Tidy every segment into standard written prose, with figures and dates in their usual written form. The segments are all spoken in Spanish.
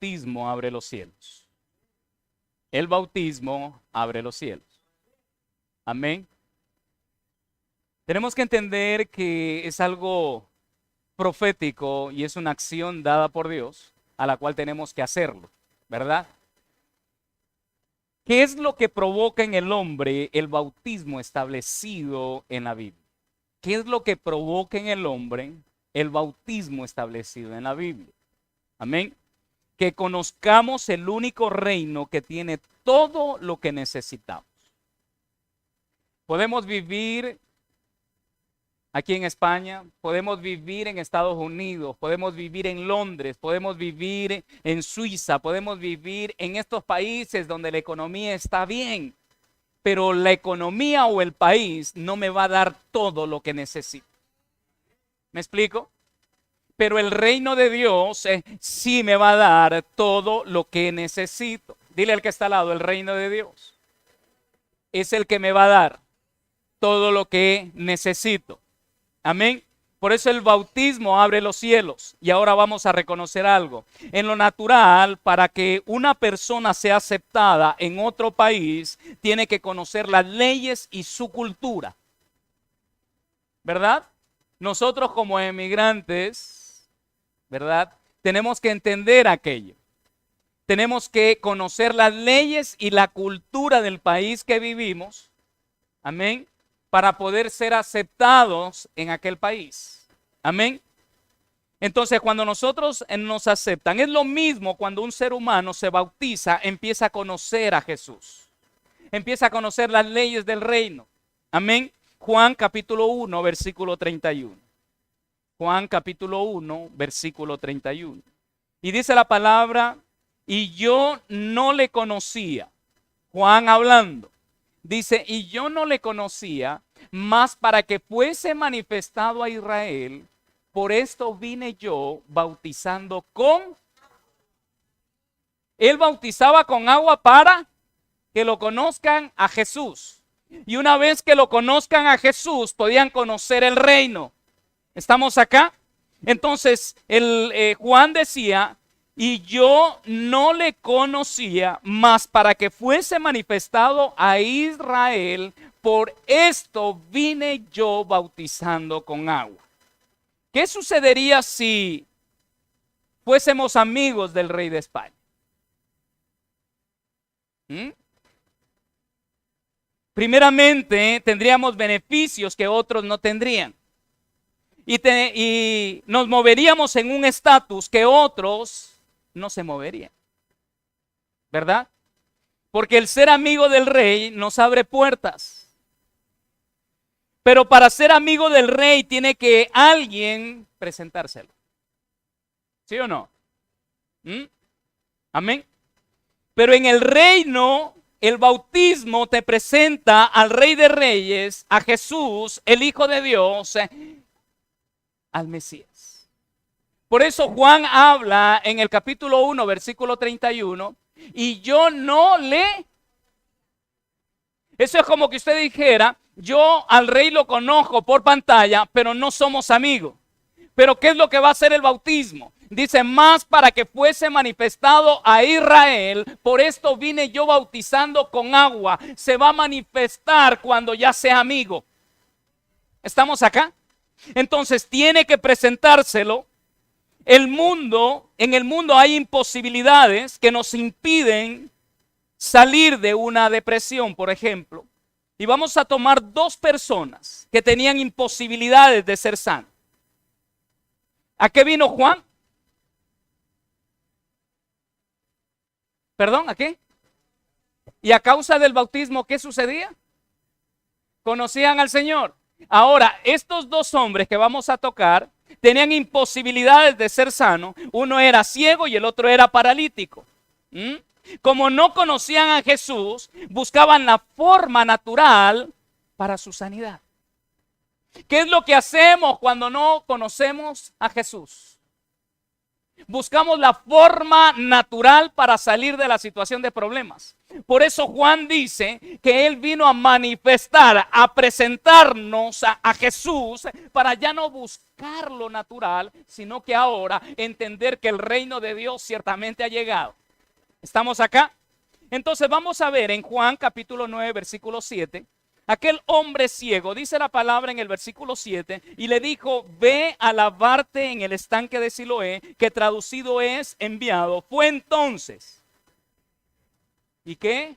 bautismo abre los cielos. El bautismo abre los cielos. Amén. Tenemos que entender que es algo profético y es una acción dada por Dios a la cual tenemos que hacerlo, ¿verdad? ¿Qué es lo que provoca en el hombre el bautismo establecido en la Biblia? ¿Qué es lo que provoca en el hombre el bautismo establecido en la Biblia? Amén. Que conozcamos el único reino que tiene todo lo que necesitamos. Podemos vivir aquí en España, podemos vivir en Estados Unidos, podemos vivir en Londres, podemos vivir en Suiza, podemos vivir en estos países donde la economía está bien, pero la economía o el país no me va a dar todo lo que necesito. ¿Me explico? Pero el reino de Dios sí me va a dar todo lo que necesito. Dile al que está al lado, el reino de Dios es el que me va a dar todo lo que necesito. Amén. Por eso el bautismo abre los cielos. Y ahora vamos a reconocer algo. En lo natural, para que una persona sea aceptada en otro país, tiene que conocer las leyes y su cultura. ¿Verdad? Nosotros como emigrantes, ¿verdad? Tenemos que entender aquello. Tenemos que conocer las leyes y la cultura del país que vivimos. Amén. Para poder ser aceptados en aquel país. Amén. Entonces, cuando nosotros nos aceptan, es lo mismo cuando un ser humano se bautiza, empieza a conocer a Jesús. Empieza a conocer las leyes del reino. Amén. Juan capítulo 1, versículo 31. Juan capítulo 1, versículo 31. Y dice la palabra, y yo no le conocía. Juan hablando. Dice, y yo no le conocía, mas para que fuese manifestado a Israel, por esto vine yo bautizando con... Él bautizaba con agua para que lo conozcan a Jesús. Y una vez que lo conozcan a Jesús, podían conocer el reino. ¿Estamos acá? Entonces, Juan decía... Y yo no le conocía, mas para que fuese manifestado a Israel, por esto vine yo bautizando con agua. ¿Qué sucedería si fuésemos amigos del rey de España? Primeramente, tendríamos beneficios que otros no tendrían. Y nos moveríamos en un estatus que otros no se moverían, ¿verdad? Porque el ser amigo del rey nos abre puertas. Pero para ser amigo del rey tiene que alguien presentárselo. ¿Sí o no? Amén. Pero en el reino, el bautismo te presenta al Rey de Reyes, a Jesús, el Hijo de Dios, al Mesías. Por eso Juan habla en el capítulo 1, versículo 31, y yo no le... Eso es como que usted dijera, yo al rey lo conozco por pantalla, pero no somos amigos. Pero ¿qué es lo que va a hacer el bautismo? Dice, más para que fuese manifestado a Israel, por esto vine yo bautizando con agua. Se va a manifestar cuando ya sea amigo. ¿Estamos acá? Entonces tiene que presentárselo. En el mundo hay imposibilidades que nos impiden salir de una depresión, por ejemplo. Y vamos a tomar dos personas que tenían imposibilidades de ser sanos. ¿A qué vino Juan? ¿Perdón? ¿A qué? Y a causa del bautismo, ¿qué sucedía? Conocían al Señor. Ahora, estos dos hombres que vamos a tocar tenían imposibilidades de ser sanos. Uno era ciego y el otro era paralítico. Como no conocían a Jesús, buscaban la forma natural para su sanidad. ¿Qué es lo que hacemos cuando no conocemos a Jesús? Buscamos la forma natural para salir de la situación de problemas. Por eso Juan dice que él vino a manifestar, a presentarnos a Jesús para ya no buscar lo natural, sino que ahora entender que el reino de Dios ciertamente ha llegado. ¿Estamos acá? Entonces vamos a ver en Juan capítulo 9, versículo 7. Aquel hombre ciego, dice la palabra en el versículo 7, y le dijo, ve a lavarte en el estanque de Siloé, que traducido es enviado. Fue entonces, ¿y qué?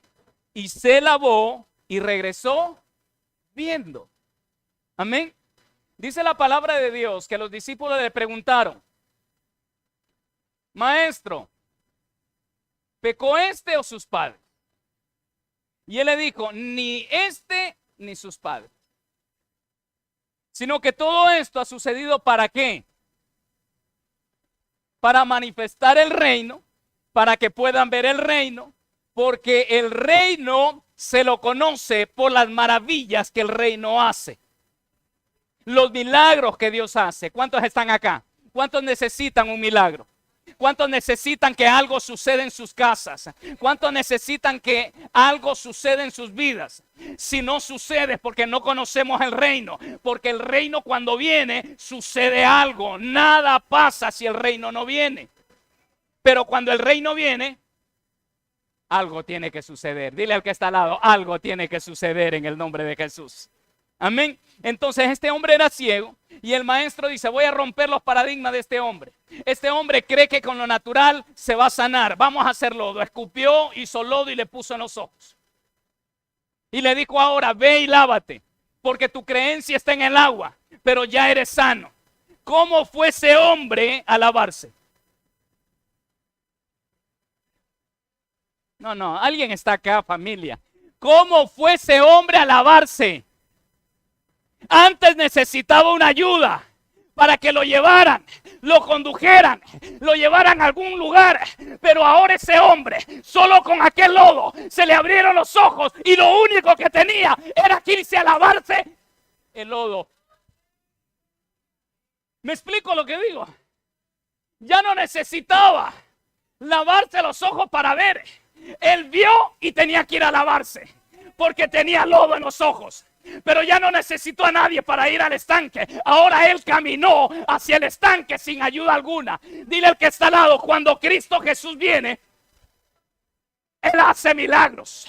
Y se lavó y regresó viendo. Amén. Dice la palabra de Dios que los discípulos le preguntaron, maestro, ¿pecó este o sus padres? Y él le dijo, ni este ni sus padres, sino que todo esto ha sucedido ¿para qué? Para manifestar el reino, para que puedan ver el reino, porque el reino se lo conoce por las maravillas que el reino hace, los milagros que Dios hace. ¿Cuántos están acá? ¿Cuántos necesitan un milagro? ¿Cuántos necesitan que algo suceda en sus casas? ¿Cuántos necesitan que algo suceda en sus vidas? Si no sucede es porque no conocemos el reino. Porque el reino cuando viene sucede algo. Nada pasa si el reino no viene. Pero cuando el reino viene, algo tiene que suceder. Dile al que está al lado, algo tiene que suceder en el nombre de Jesús. Amén. Entonces este hombre era ciego y el maestro dice, voy a romper los paradigmas de este hombre. Este hombre cree que con lo natural se va a sanar. Vamos a hacer lodo. Escupió, hizo lodo y le puso en los ojos. Y le dijo ahora, ve y lávate, porque tu creencia está en el agua, pero ya eres sano. ¿Cómo fue ese hombre a lavarse? No, alguien está acá, familia. ¿Cómo fue ese hombre a lavarse? Antes necesitaba una ayuda para que lo llevaran, lo condujeran, lo llevaran a algún lugar. Pero ahora ese hombre, solo con aquel lodo, se le abrieron los ojos y lo único que tenía era que irse a lavarse el lodo. ¿Me explico lo que digo? Ya no necesitaba lavarse los ojos para ver. Él vio y tenía que ir a lavarse porque tenía lodo en los ojos. Pero ya no necesitó a nadie para ir al estanque. Ahora él caminó hacia el estanque sin ayuda alguna. Dile al que está al lado, cuando Cristo Jesús viene, Él hace milagros.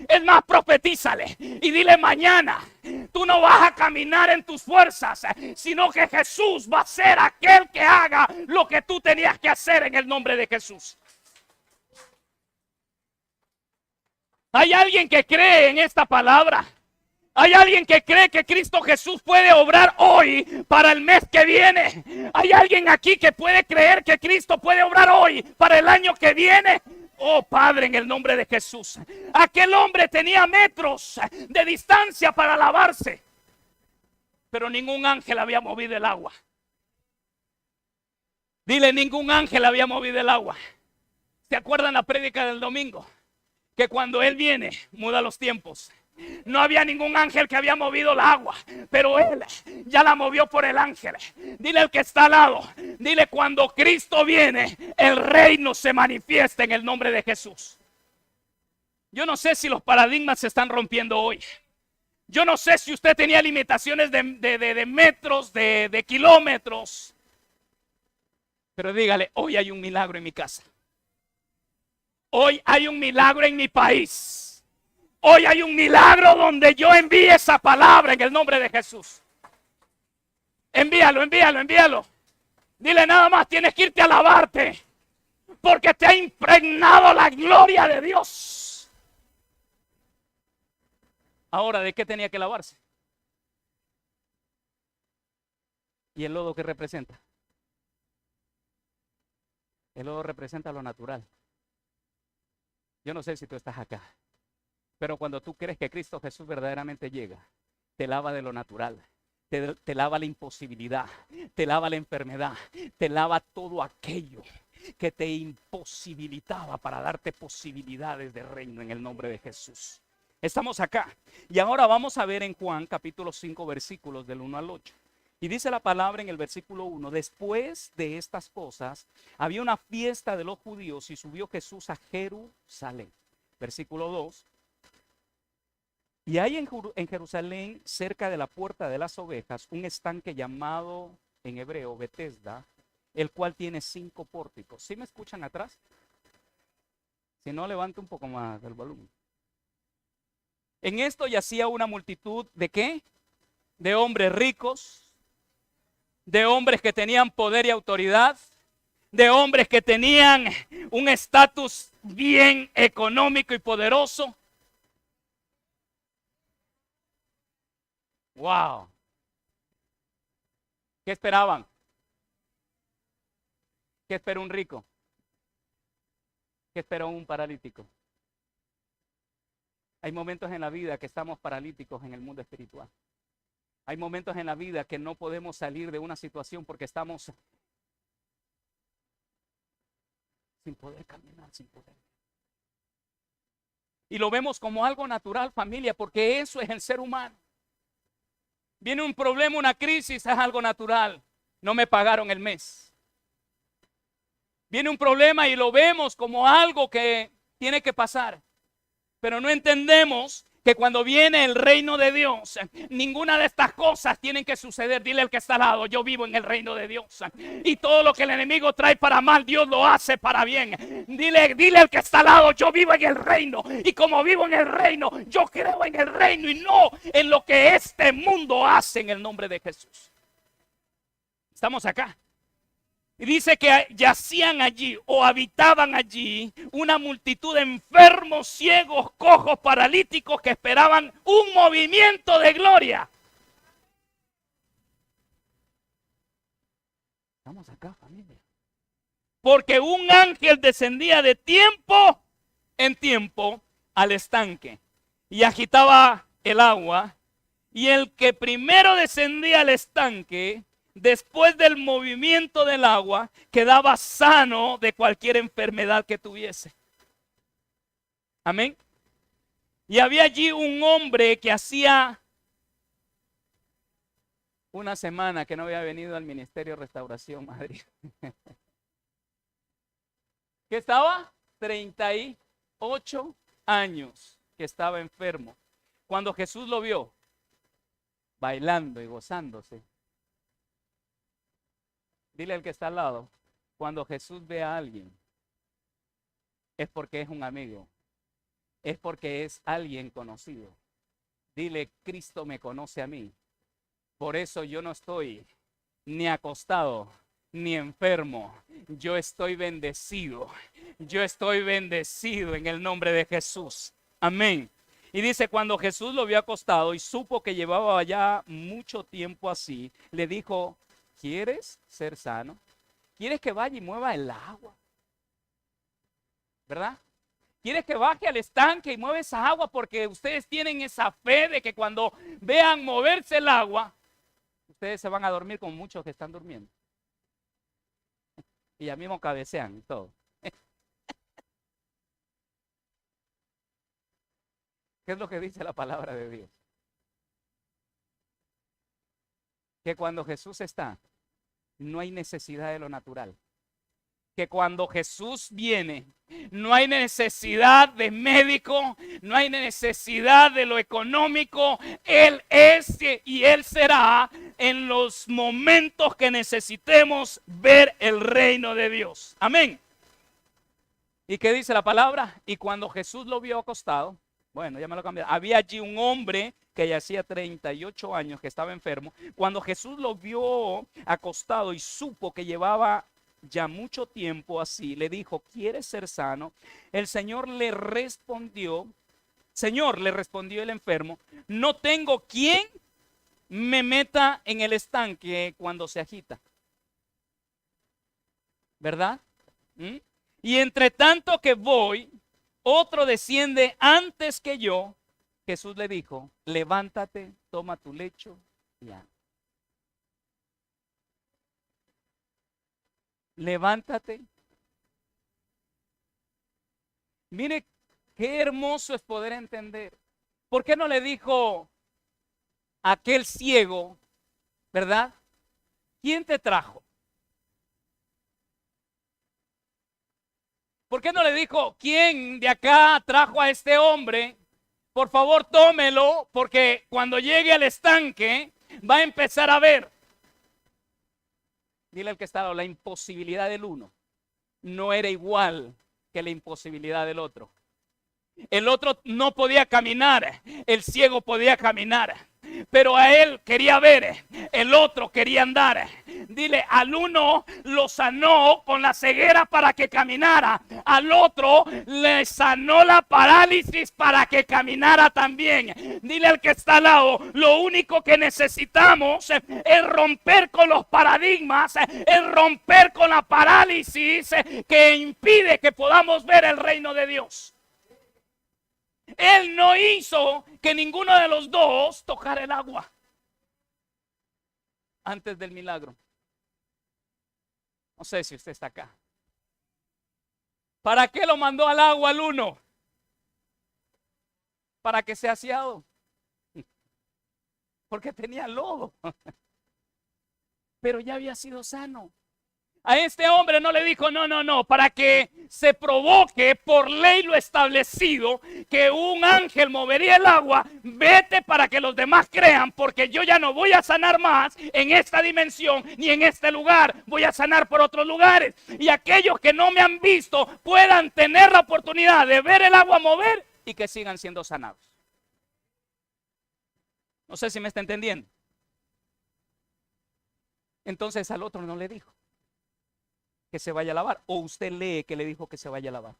Es más, profetízale y dile mañana, tú no vas a caminar en tus fuerzas, sino que Jesús va a ser aquel que haga lo que tú tenías que hacer en el nombre de Jesús. ¿Hay alguien que cree en esta palabra? ¿Hay alguien que cree que Cristo Jesús puede obrar hoy para el mes que viene? ¿Hay alguien aquí que puede creer que Cristo puede obrar hoy para el año que viene? Oh Padre, en el nombre de Jesús. Aquel hombre tenía metros de distancia para lavarse, pero ningún ángel había movido el agua. Dile, ningún ángel había movido el agua. ¿Se acuerdan la prédica del domingo? Que cuando Él viene, muda los tiempos. No había ningún ángel que había movido el agua, pero Él ya la movió por el ángel. Dile al que está al lado, dile, cuando Cristo viene, el reino se manifiesta en el nombre de Jesús. Yo no sé si los paradigmas se están rompiendo hoy. Yo no sé si usted tenía limitaciones de metros, de kilómetros. Pero dígale, hoy hay un milagro en mi casa. Hoy hay un milagro en mi país. Hoy hay un milagro donde yo envíe esa palabra en el nombre de Jesús. Envíalo. Dile, nada más tienes que irte a lavarte, porque te ha impregnado la gloria de Dios. Ahora, ¿de qué tenía que lavarse? ¿Y el lodo qué representa? El lodo representa lo natural. Yo no sé si tú estás acá, pero cuando tú crees que Cristo Jesús verdaderamente llega, te lava de lo natural, te lava la imposibilidad, te lava la enfermedad, te lava todo aquello que te imposibilitaba para darte posibilidades de reino en el nombre de Jesús. Estamos acá y ahora vamos a ver en Juan capítulo 5 versículos del 1 al 8. Y dice la palabra en el versículo 1, después de estas cosas, había una fiesta de los judíos y subió Jesús a Jerusalén. Versículo 2. Y hay en Jerusalén, cerca de la puerta de las ovejas, un estanque llamado en hebreo Betesda, el cual tiene 5 pórticos. ¿Sí me escuchan atrás? Si no, levante un poco más el volumen. En esto yacía una multitud de ¿qué? De hombres ricos, de hombres que tenían poder y autoridad, de hombres que tenían un estatus bien económico y poderoso. Wow. ¿Qué esperaban? ¿Qué esperó un rico? ¿Qué esperó un paralítico? Hay momentos en la vida que estamos paralíticos en el mundo espiritual. Hay momentos en la vida que no podemos salir de una situación porque estamos sin poder caminar, sin poder. Y lo vemos como algo natural, familia, porque eso es el ser humano. Viene un problema, una crisis, es algo natural. No me pagaron el mes. Viene un problema y lo vemos como algo que tiene que pasar. Pero no entendemos que cuando viene el reino de Dios, ninguna de estas cosas tienen que suceder. Dile al que está al lado, yo vivo en el reino de Dios. Y todo lo que el enemigo trae para mal, Dios lo hace para bien. Dile al que está al lado, yo vivo en el reino. Y como vivo en el reino, yo creo en el reino y no en lo que este mundo hace en el nombre de Jesús. Estamos acá. Y dice que yacían allí o habitaban allí una multitud de enfermos, ciegos, cojos, paralíticos que esperaban un movimiento de gloria. Estamos acá, familia. Porque un ángel descendía de tiempo en tiempo al estanque y agitaba el agua. Y el que primero descendía al estanque, después del movimiento del agua, quedaba sano de cualquier enfermedad que tuviese. Amén. Y había allí un hombre que hacía una semana que no había venido al Ministerio Restauración Madrid. ¿Qué estaba? 38 años que estaba enfermo. Cuando Jesús lo vio, bailando y gozándose. Dile al que está al lado, cuando Jesús ve a alguien, es porque es un amigo, es porque es alguien conocido. Dile, Cristo me conoce a mí. Por eso yo no estoy ni acostado, ni enfermo. Yo estoy bendecido. Yo estoy bendecido en el nombre de Jesús. Amén. Y dice, cuando Jesús lo vio acostado y supo que llevaba ya mucho tiempo así, le dijo, ¿quieres ser sano? ¿Quieres que vaya y mueva el agua? ¿Verdad? ¿Quieres que baje al estanque y mueva esa agua? Porque ustedes tienen esa fe de que cuando vean moverse el agua, ustedes se van a dormir como muchos que están durmiendo. Y ya mismo cabecean y todo. ¿Qué es lo que dice la palabra de Dios? Que cuando Jesús está, no hay necesidad de lo natural. Que cuando Jesús viene, no hay necesidad de médico, no hay necesidad de lo económico. Él es y Él será en los momentos que necesitemos ver el reino de Dios. Amén. ¿Y qué dice la palabra? Y cuando Jesús lo vio acostado, bueno, ya me lo cambié. Había allí un hombre que ya hacía 38 años que estaba enfermo. Cuando Jesús lo vio acostado y supo que llevaba ya mucho tiempo así, le dijo, ¿quieres ser sano? El Señor le respondió el enfermo, no tengo quien me meta en el estanque cuando se agita. ¿Verdad? Y entre tanto que voy, otro desciende antes que yo. Jesús le dijo, levántate, toma tu lecho y anda. Levántate. Mire qué hermoso es poder entender. ¿Por qué no le dijo a aquel ciego, verdad? ¿quién te trajo? ¿Por qué no le dijo, quién de acá trajo a este hombre? Por favor, tómelo, porque cuando llegue al estanque va a empezar a ver. Dile al que está al lado, la imposibilidad del uno no era igual que la imposibilidad del otro. El otro no podía caminar, el ciego podía caminar, pero a él quería ver, el otro quería andar. Dile, al uno lo sanó con la ceguera para que caminara, al otro le sanó la parálisis para que caminara también. Dile al que está al lado, lo único que necesitamos es romper con los paradigmas, es romper con la parálisis que impide que podamos ver el reino de Dios. Él no hizo que ninguno de los dos tocara el agua antes del milagro. No sé si usted está acá. ¿Para qué lo mandó al agua al uno? Para que sea aseado. Porque tenía lodo. Pero ya había sido sano. A este hombre no le dijo, no, para que se provoque por ley lo establecido, que un ángel movería el agua, vete para que los demás crean, porque yo ya no voy a sanar más en esta dimensión, ni en este lugar, voy a sanar por otros lugares. Y aquellos que no me han visto puedan tener la oportunidad de ver el agua mover y que sigan siendo sanados. No sé si me está entendiendo. Entonces al otro no le dijo que se vaya a lavar, o usted lee que le dijo que se vaya a lavar.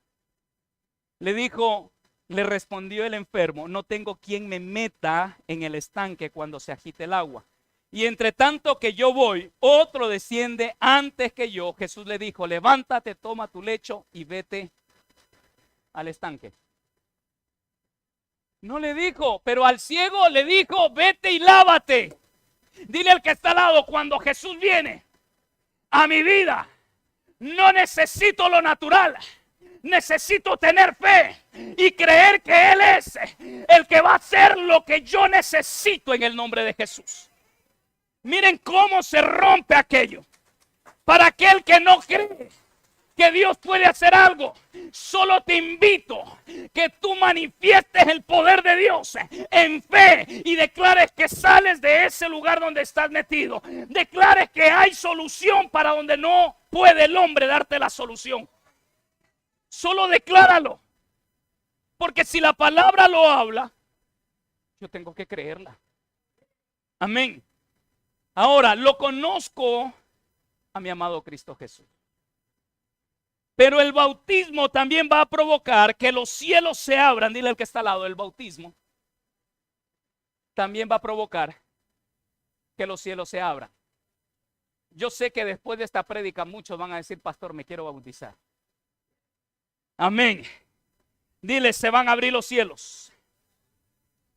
Le dijo, le respondió el enfermo, no tengo quien me meta en el estanque cuando se agite el agua. Y entre tanto que yo voy, otro desciende antes que yo. Jesús le dijo, levántate, toma tu lecho y vete al estanque. No le dijo, pero al ciego le dijo, vete y lávate. Dile al que está al lado, cuando Jesús viene a mi vida, no necesito lo natural, necesito tener fe y creer que Él es el que va a hacer lo que yo necesito en el nombre de Jesús. Miren cómo se rompe aquello. Para aquel que no cree que Dios puede hacer algo, solo te invito que tú manifiestes el poder de Dios en fe y declares que sales de ese lugar donde estás metido. Declares que hay solución para donde no puede el hombre darte la solución. Solo decláralo, porque si la palabra lo habla, yo tengo que creerla. Amén. Ahora, lo conozco a mi amado Cristo Jesús. Pero el bautismo también va a provocar que los cielos se abran. Dile al que está al lado, el bautismo también va a provocar que los cielos se abran. Yo sé que después de esta prédica muchos van a decir, pastor, me quiero bautizar. Amén. Dile, se van a abrir los cielos.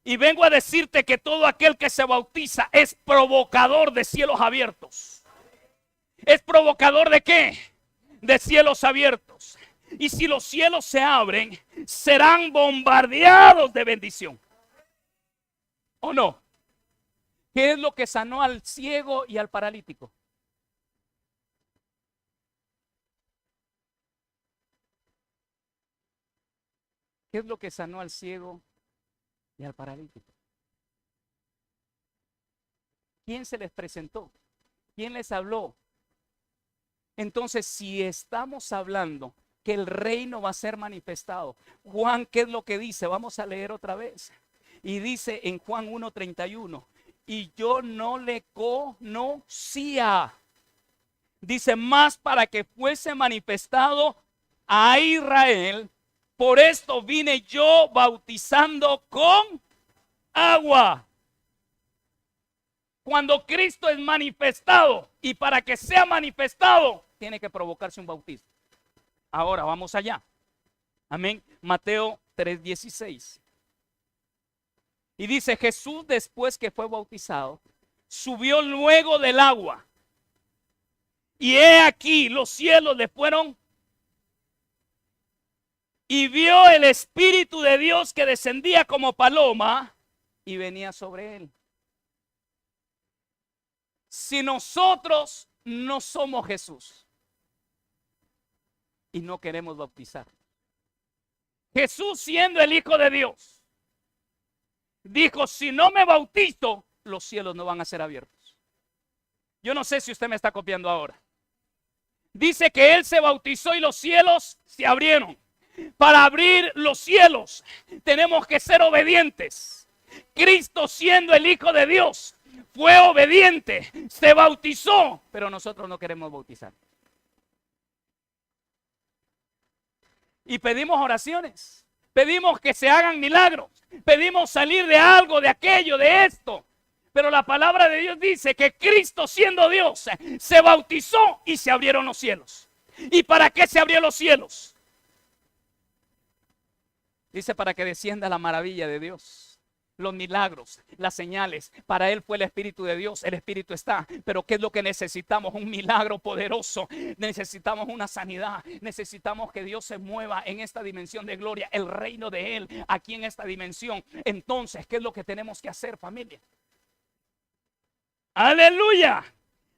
Y vengo a decirte que todo aquel que se bautiza es provocador de cielos abiertos. ¿Es provocador de qué? De cielos abiertos. Y si los cielos se abren, serán bombardeados de bendición. ¿O no? ¿Qué es lo que sanó al ciego y al paralítico? ¿Qué es lo que sanó al ciego y al paralítico? ¿Quién se les presentó? ¿Quién les habló? Entonces, si estamos hablando que el reino va a ser manifestado, Juan, ¿qué es lo que dice? Vamos a leer otra vez. Y dice en Juan 1:31, y yo no le conocía. Dice, más para que fuese manifestado a Israel, por esto vine yo bautizando con agua. Cuando Cristo es manifestado, y para que sea manifestado, tiene que provocarse un bautismo. Ahora vamos allá. Amén. Mateo 3:16. Y dice, Jesús, después que fue bautizado, subió luego del agua. Y he aquí, los cielos le fueron, y vio el Espíritu de Dios que descendía como paloma y venía sobre él. Si nosotros no somos Jesús y no queremos bautizar, Jesús siendo el Hijo de Dios, dijo, si no me bautizo, los cielos no van a ser abiertos. Yo no sé si usted me está copiando ahora. Dice que Él se bautizó y los cielos se abrieron. Para abrir los cielos tenemos que ser obedientes. Cristo siendo el Hijo de Dios fue obediente, se bautizó, pero nosotros no queremos bautizar. Y pedimos oraciones, pedimos que se hagan milagros, pedimos salir de algo, de aquello, de esto. Pero la palabra de Dios dice que Cristo siendo Dios se bautizó y se abrieron los cielos. ¿Y para qué se abrieron los cielos? Dice para que descienda la maravilla de Dios, los milagros, las señales. Para Él fue el Espíritu de Dios, el Espíritu está. Pero ¿qué es lo que necesitamos? Un milagro poderoso. Necesitamos una sanidad. Necesitamos que Dios se mueva en esta dimensión de gloria, el reino de Él aquí en esta dimensión. Entonces, ¿qué es lo que tenemos que hacer, familia? Aleluya.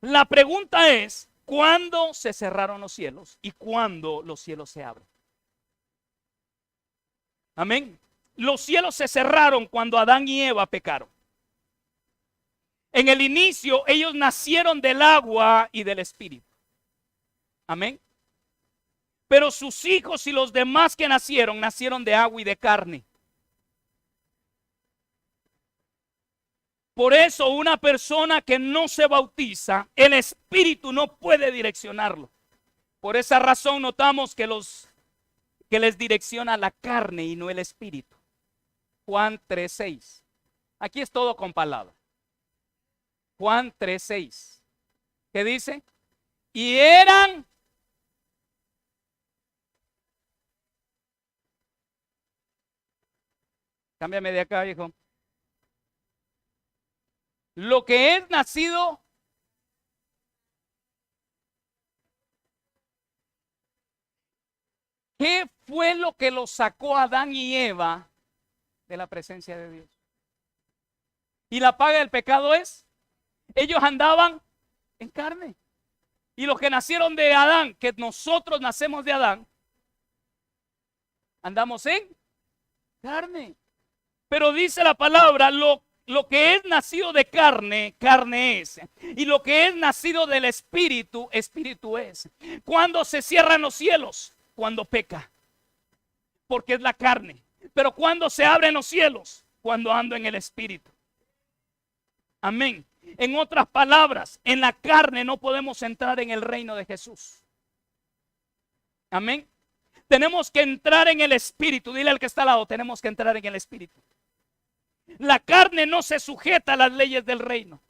La pregunta es, ¿cuándo se cerraron los cielos y cuándo los cielos se abren? Amén. Los cielos se cerraron cuando Adán y Eva pecaron. En el inicio ellos nacieron del agua y del espíritu. Amén. Pero sus hijos y los demás que nacieron de agua y de carne. Por eso una persona que no se bautiza, el espíritu no puede direccionarlo. Por esa razón notamos que les direcciona la carne y no el espíritu. Juan 3:6. Aquí es todo con palabras. Juan 3:6. ¿Qué dice? Y eran cámbiame de acá, hijo. Lo que es nacido ¿qué fue lo que los sacó a Adán y Eva de la presencia de Dios? Y la paga del pecado es, ellos andaban en carne. Y los que nacieron de Adán, que nosotros nacemos de Adán, andamos en carne. Pero dice la palabra, lo que es nacido de carne, carne es. Y lo que es nacido del espíritu, espíritu es. ¿Cuándo se cierran los cielos? Cuando peca, porque es la carne. Pero cuando se abren los cielos, cuando ando en el espíritu. Amén. En otras palabras, en la carne no podemos entrar en el reino de Jesús. Amén. Tenemos que entrar en el espíritu. Dile al que está al lado, tenemos que entrar en el espíritu. La carne no se sujeta a las leyes del reino.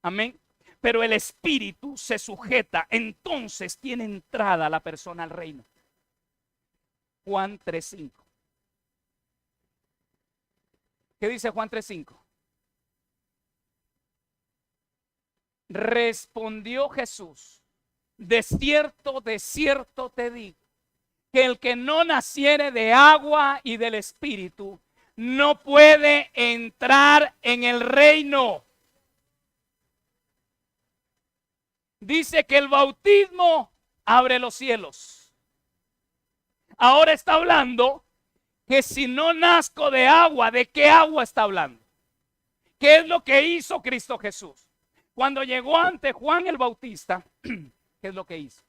Amén. Pero el espíritu se sujeta, entonces tiene entrada la persona al reino. Juan 3:5. ¿Qué dice Juan 3:5? Respondió Jesús, de cierto te digo, que el que no naciere de agua y del espíritu, no puede entrar en el reino. Dice que el bautismo abre los cielos. Ahora está hablando que si no nazco de agua, ¿de qué agua está hablando? ¿Qué es lo que hizo Cristo Jesús? Cuando llegó ante Juan el Bautista, ¿qué es lo que hizo?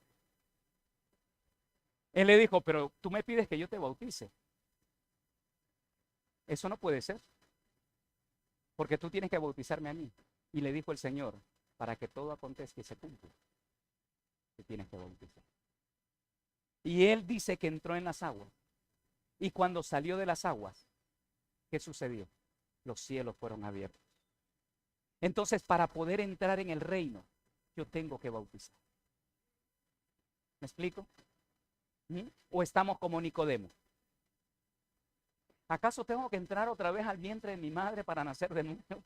Él le dijo, pero tú me pides que yo te bautice. Eso no puede ser, porque tú tienes que bautizarme a mí. Y le dijo el Señor, para que todo acontezca y se cumpla, te tienes que bautizar. Y él dice que entró en las aguas. Y cuando salió de las aguas, ¿qué sucedió? Los cielos fueron abiertos. Entonces, para poder entrar en el reino, yo tengo que bautizar. ¿Me explico? ¿O estamos como Nicodemo? ¿Acaso tengo que entrar otra vez al vientre de mi madre para nacer de nuevo?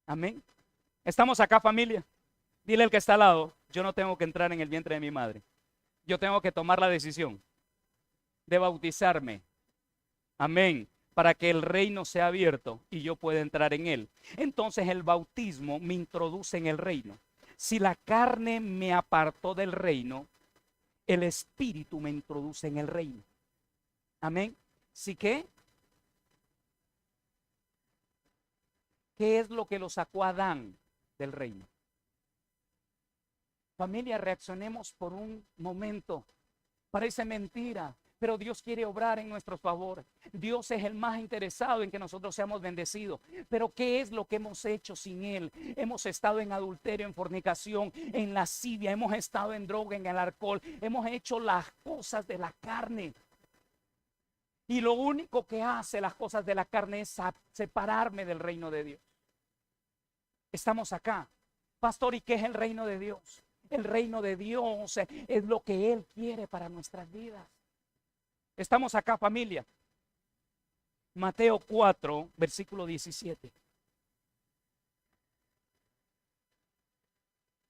Amén. Estamos acá, familia. Dile al que está al lado, yo no tengo que entrar en el vientre de mi madre. Yo tengo que tomar la decisión de bautizarme. Amén. para que el reino sea abierto y yo pueda entrar en él. Entonces el bautismo me introduce en el reino. Si la carne me apartó del reino, el espíritu me introduce en el reino. Amén. ¿Sí qué? ¿Qué es lo que lo sacó a Adán del reino? Familia, reaccionemos por un momento. Parece mentira, pero Dios quiere obrar en nuestro favor. Dios es el más interesado en que nosotros seamos bendecidos. Pero ¿qué es lo que hemos hecho sin Él? Hemos estado en adulterio, en fornicación, en lascivia, hemos estado en droga, en el alcohol, hemos hecho las cosas de la carne. Y lo único que hace las cosas de la carne es separarme del reino de Dios. Estamos acá. Pastor, ¿y qué es el reino de Dios? El reino de Dios es lo que Él quiere para nuestras vidas. Estamos acá, familia. Mateo 4, versículo 17.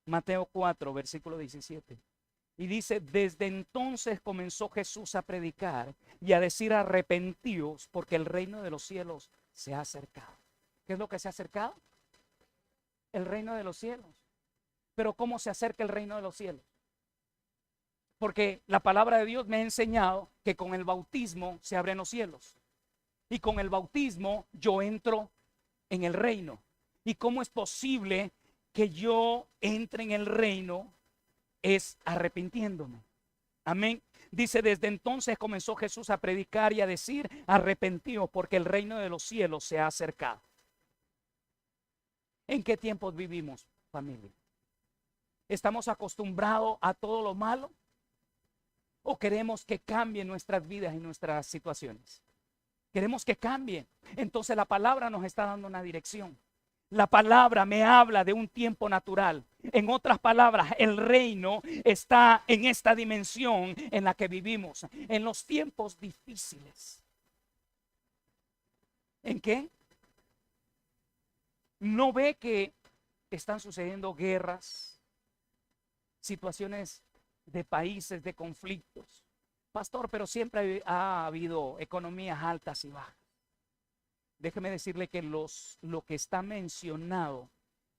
Mateo 4, versículo 17. Y dice, desde entonces comenzó Jesús a predicar y a decir, arrepentíos, porque el reino de los cielos se ha acercado. ¿Qué es lo que se ha acercado? El reino de los cielos. Pero ¿cómo se acerca el reino de los cielos? Porque la palabra de Dios me ha enseñado que con el bautismo se abren los cielos. Y con el bautismo yo entro en el reino. ¿Y cómo es posible que yo entre en el reino? Es arrepintiéndome. Amén. Dice, desde entonces comenzó Jesús a predicar y a decir, arrepentíos porque el reino de los cielos se ha acercado. ¿En qué tiempos vivimos, familia? ¿Estamos acostumbrados a todo lo malo? ¿O queremos que cambien nuestras vidas y nuestras situaciones? Queremos que cambien. Entonces la palabra nos está dando una dirección. La palabra me habla de un tiempo natural. En otras palabras, el reino está en esta dimensión en la que vivimos, en los tiempos difíciles. ¿En qué? ¿No ve que están sucediendo guerras, situaciones de países, de conflictos? Pastor, pero siempre ha habido economías altas y bajas. Déjeme decirle que lo que está mencionado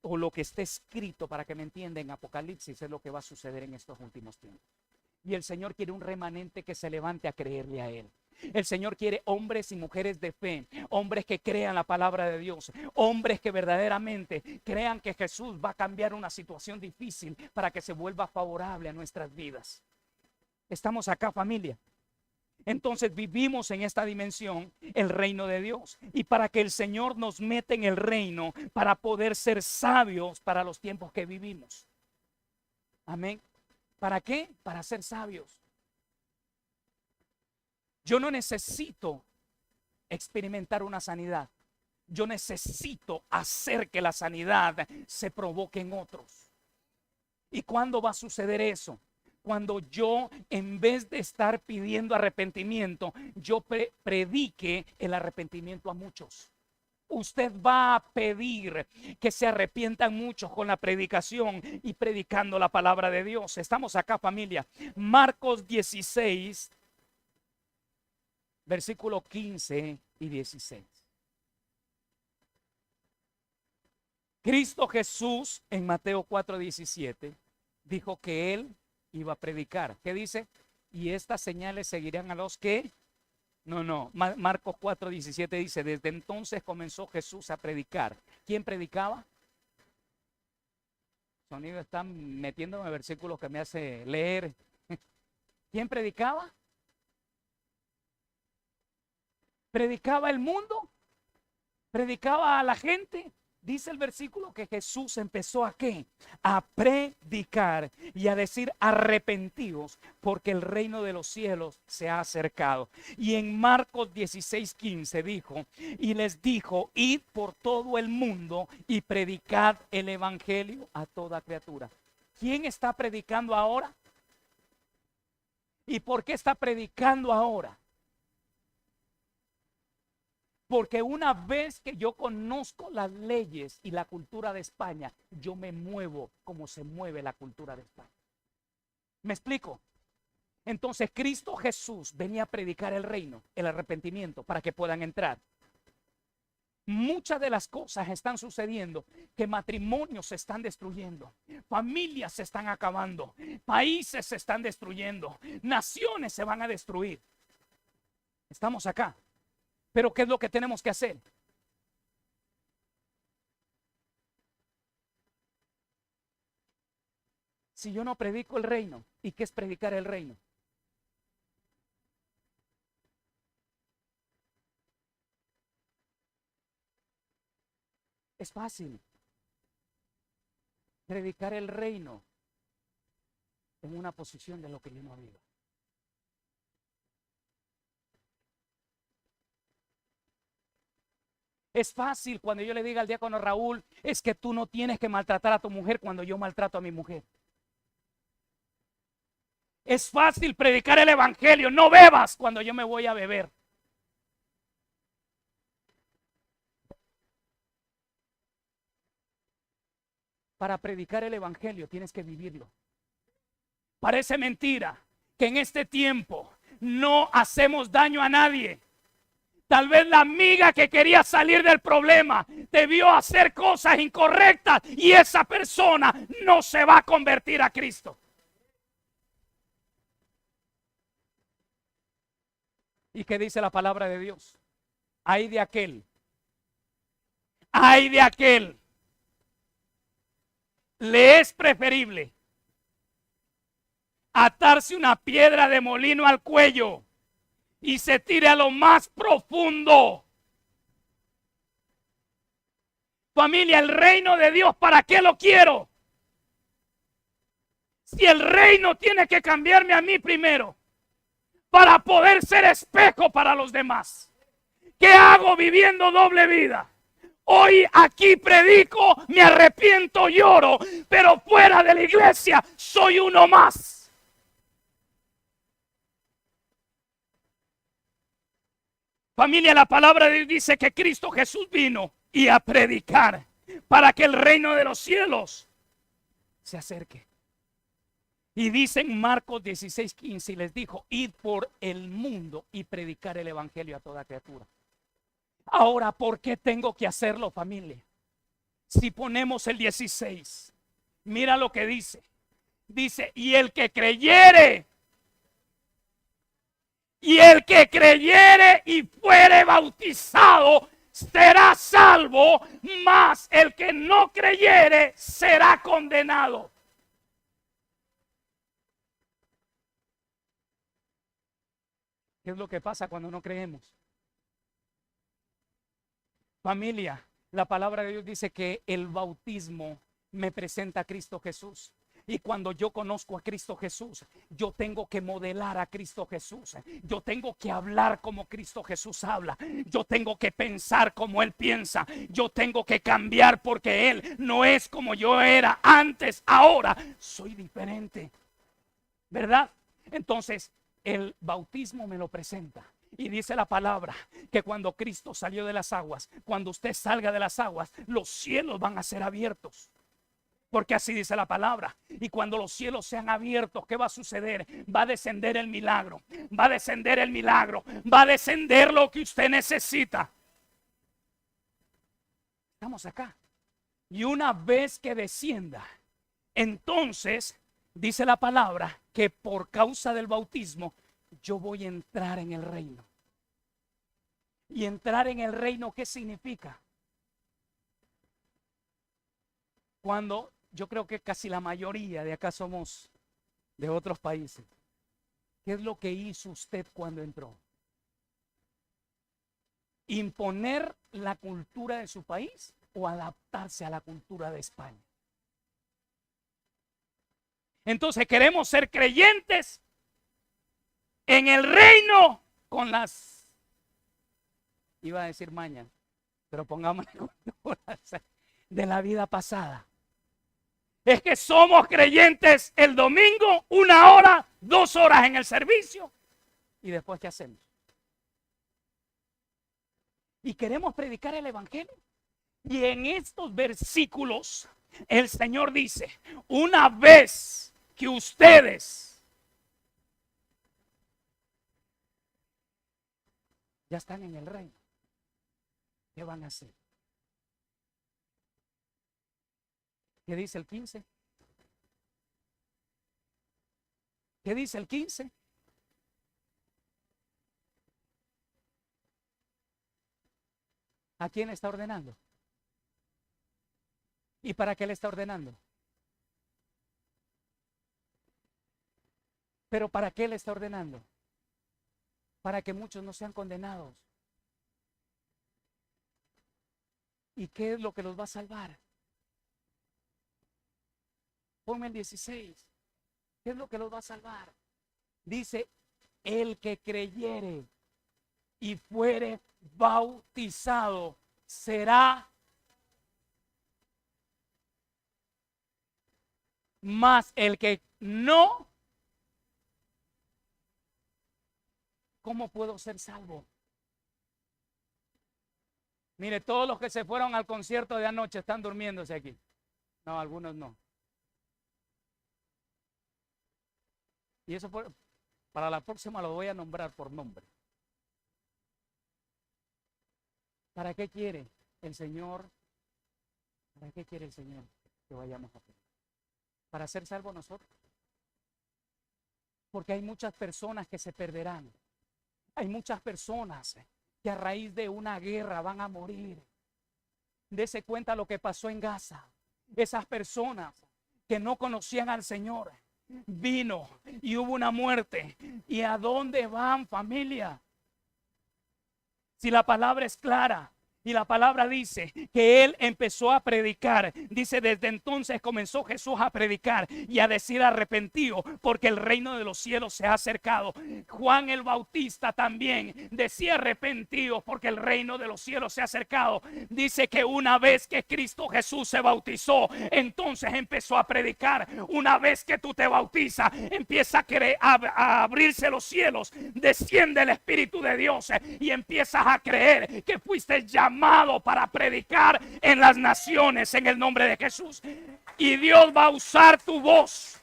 o lo que está escrito, para que me entienda, en Apocalipsis es lo que va a suceder en estos últimos tiempos. Y el Señor quiere un remanente que se levante a creerle a Él. El Señor quiere hombres y mujeres de fe, hombres que crean la palabra de Dios, hombres que verdaderamente crean que Jesús va a cambiar una situación difícil para que se vuelva favorable a nuestras vidas. Estamos acá, familia. Entonces vivimos en esta dimensión el reino de Dios, y para que el Señor nos meta en el reino para poder ser sabios para los tiempos que vivimos. Amén. ¿Para qué? Para ser sabios. Yo no necesito experimentar una sanidad. Yo necesito hacer que la sanidad se provoque en otros. ¿Y cuándo va a suceder eso? Cuando yo, en vez de estar pidiendo arrepentimiento, yo predique el arrepentimiento a muchos. Usted va a pedir que se arrepientan muchos con la predicación y predicando la palabra de Dios. Estamos acá, familia. Marcos 16, versículo 15 y 16. Cristo Jesús en Mateo 4:17 dijo que Él iba a predicar. ¿Qué dice? Y estas señales seguirán a los que... Marcos 4:17 dice, desde entonces comenzó Jesús a predicar. ¿Quién predicaba? Sonido, están metiéndome versículos que me hace leer. ¿Quién predicaba? ¿Predicaba el mundo? ¿Predicaba a la gente? Dice el versículo que Jesús empezó a ¿qué? A predicar y a decir arrepentidos porque el reino de los cielos se ha acercado. Y en Marcos 16:15 dijo, y les dijo, id por todo el mundo y predicad el evangelio a toda criatura. ¿Quién está predicando ahora? ¿Y por qué está predicando ahora? Porque una vez que yo conozco las leyes y la cultura de España, yo me muevo como se mueve la cultura de España. ¿Me explico? Entonces Cristo Jesús venía a predicar el reino, el arrepentimiento, para que puedan entrar. Muchas de las cosas están sucediendo, que matrimonios se están destruyendo, familias se están acabando, países se están destruyendo, naciones se van a destruir. Estamos acá. Pero ¿qué es lo que tenemos que hacer? Si yo no predico el reino, ¿y qué es predicar el reino? Es fácil. Predicar el reino en una posición de lo que yo no vivo. Es fácil cuando yo le diga al diácono Raúl, es que tú no tienes que maltratar a tu mujer cuando yo maltrato a mi mujer. Es fácil predicar el evangelio, no bebas cuando yo me voy a beber. Para predicar el evangelio tienes que vivirlo. Parece mentira que en este tiempo no hacemos daño a nadie. Tal vez la amiga que quería salir del problema debió hacer cosas incorrectas y esa persona no se va a convertir a Cristo. ¿Y qué dice la palabra de Dios? Ay de aquel le es preferible atarse una piedra de molino al cuello y se tire a lo más profundo. Familia, el reino de Dios, ¿para qué lo quiero? Si el reino tiene que cambiarme a mí primero para poder ser espejo para los demás. ¿Qué hago viviendo doble vida? Hoy aquí predico, me arrepiento, lloro, pero fuera de la iglesia soy uno más. Familia, la palabra de Dios dice que Cristo Jesús vino y a predicar para que el reino de los cielos se acerque. Y dice en Marcos 16:15 y les dijo, id por el mundo y predicar el evangelio a toda criatura. Ahora, ¿por qué tengo que hacerlo, familia? Si ponemos el 16, mira lo que dice. Dice, y el que creyere y fuere bautizado será salvo, mas el que no creyere será condenado. ¿Qué es lo que pasa cuando no creemos? Familia, la palabra de Dios dice que el bautismo me presenta a Cristo Jesús. Y cuando yo conozco a Cristo Jesús, yo tengo que modelar a Cristo Jesús. Yo tengo que hablar como Cristo Jesús habla. Yo tengo que pensar como Él piensa. Yo tengo que cambiar porque Él no es como yo era antes. Ahora soy diferente. ¿Verdad? Entonces, el bautismo me lo presenta. Y dice la palabra que cuando Cristo salió de las aguas, cuando usted salga de las aguas, los cielos van a ser abiertos. Porque así dice la palabra. Y cuando los cielos sean abiertos, ¿qué va a suceder? Va a descender el milagro. Va a descender el milagro. Va a descender lo que usted necesita. Estamos acá. Y una vez que descienda, entonces dice la palabra que por causa del bautismo yo voy a entrar en el reino. Y entrar en el reino, ¿qué significa? Cuando yo creo que casi la mayoría de acá somos de otros países. ¿Qué es lo que hizo usted cuando entró? ¿Imponer la cultura de su país o adaptarse a la cultura de España? Entonces queremos ser creyentes en el reino con las, iba a decir mañas, pero pongámosle culturas de la vida pasada. Es que somos creyentes el domingo, 1 hora, 2 horas en el servicio. ¿Y después qué hacemos? Y queremos predicar el evangelio. Y en estos versículos el Señor dice, una vez que ustedes Ya están en el reino. ¿Qué van a hacer? ¿Qué dice el 15? ¿Qué dice el 15? ¿A quién está ordenando? ¿Y para qué le está ordenando? ¿Pero para qué le está ordenando? Para que muchos no sean condenados. ¿Y qué es lo que los va a salvar? Ponme el 16. ¿Qué es lo que los va a salvar? Dice, el que creyere y fuere bautizado será, más el que no. ¿Cómo puedo ser salvo? Mire, todos los que se fueron al concierto de anoche están durmiéndose aquí. No, algunos no. Y eso para la próxima lo voy a nombrar por nombre. ¿Para qué quiere el Señor? ¿Para qué quiere el Señor que vayamos a pedir? ¿Para ser salvos nosotros? Porque hay muchas personas que se perderán. Hay muchas personas que a raíz de una guerra van a morir. Dese cuenta lo que pasó en Gaza. Esas personas que no conocían al Señor, vino y hubo una muerte. ¿Y a dónde van, familia? Si la palabra es clara y la palabra dice que él empezó a predicar, dice desde entonces comenzó Jesús a predicar y a decir arrepentido porque el reino de los cielos se ha acercado. Juan el Bautista también decía arrepentido porque el reino de los cielos se ha acercado. Dice que una vez que Cristo Jesús se bautizó, entonces empezó a predicar. Una vez que tú te bautizas, empieza a abrirse los cielos, desciende el Espíritu de Dios y empiezas a creer que fuiste llamado para predicar en las naciones en el nombre de Jesús. Y Dios va a usar tu voz.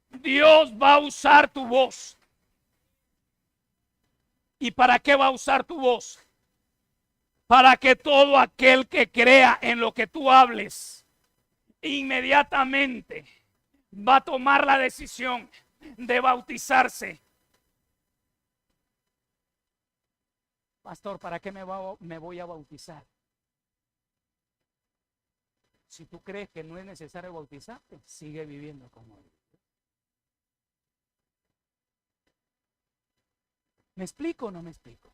Dios va a usar tu voz. ¿Y para qué va a usar tu voz? Para que todo aquel que crea en lo que tú hables, inmediatamente va a tomar la decisión de bautizarse. Pastor, ¿para qué me voy a bautizar? Si tú crees que no es necesario bautizarte, sigue viviendo como él. ¿Me explico o no me explico?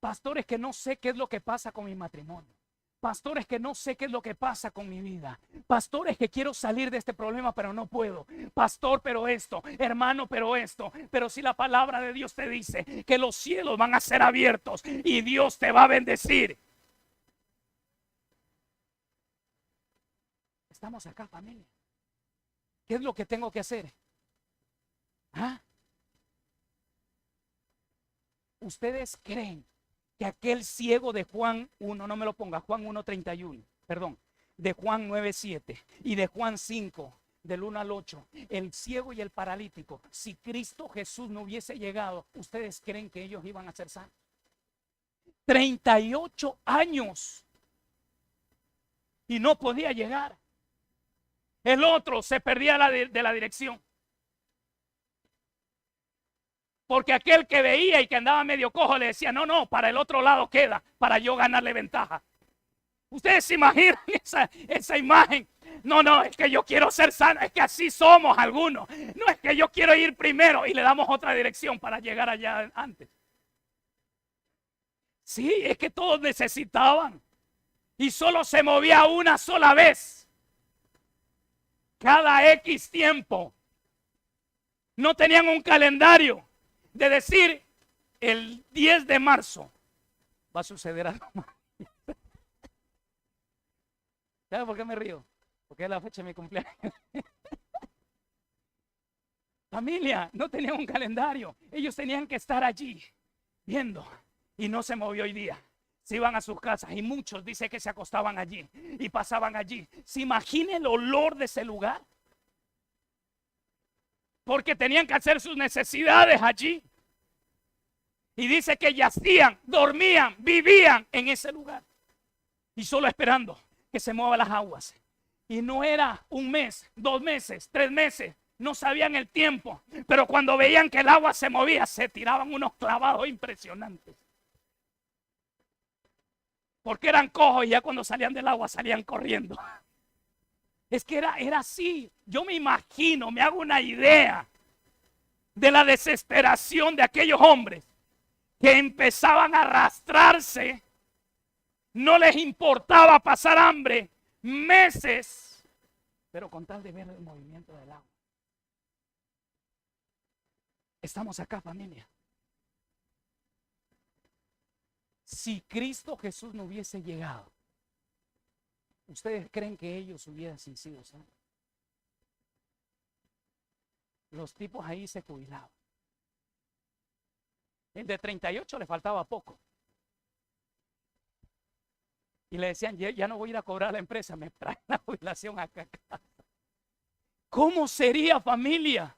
Pastores, que no sé qué es lo que pasa con mi matrimonio. Pastores, que no sé qué es lo que pasa con mi vida. Pastores, que quiero salir de este problema pero no puedo. Pastor, pero esto. Hermano, pero esto. Pero si la palabra de Dios te dice que los cielos van a ser abiertos y Dios te va a bendecir. Estamos acá, familia. ¿Qué es lo que tengo que hacer? ¿Ah? ¿Ustedes creen que aquel ciego de Juan 1, no me lo ponga, Juan 1:31, perdón, de Juan 9:7 y de Juan 5, del 1 al 8, el ciego y el paralítico, si Cristo Jesús no hubiese llegado, ¿ustedes creen que ellos iban a ser sanos? 38 años y no podía llegar. El otro se perdía de la dirección. Porque aquel que veía y que andaba medio cojo le decía, no, para el otro lado queda, para yo ganarle ventaja. Ustedes se imaginan esa imagen. No, es que yo quiero ser sano, es que así somos algunos. No, es que yo quiero ir primero y le damos otra dirección para llegar allá antes. Sí, es que todos necesitaban. Y solo se movía una sola vez. Cada X tiempo. No tenían un calendario de decir el 10 de marzo va a suceder algo más. ¿Sabe por qué me río? Porque es la fecha de mi cumpleaños. Familia, no tenían un calendario. Ellos tenían que estar allí viendo y no se movió hoy día. Se iban a sus casas y muchos dice que se acostaban allí y pasaban allí. ¿Se imagina el olor de ese lugar? Porque tenían que hacer sus necesidades allí. Y dice que yacían, dormían, vivían en ese lugar. Y solo esperando que se muevan las aguas. Y no era un mes, 2 meses, 3 meses. No sabían el tiempo. Pero cuando veían que el agua se movía, se tiraban unos clavados impresionantes. Porque eran cojos y ya cuando salían del agua salían corriendo. Es que era así. Yo me imagino, me hago una idea de la desesperación de aquellos hombres que empezaban a arrastrarse. No les importaba pasar hambre meses, pero con tal de ver el movimiento del agua. Estamos acá, familia. Si Cristo Jesús no hubiese llegado, ¿ustedes creen que ellos hubiesen sido salvos? Los tipos ahí se jubilaban. El de 38 le faltaba poco. Y le decían, ya no voy a ir a cobrar a la empresa, me traen la jubilación acá. ¿Cómo sería, familia?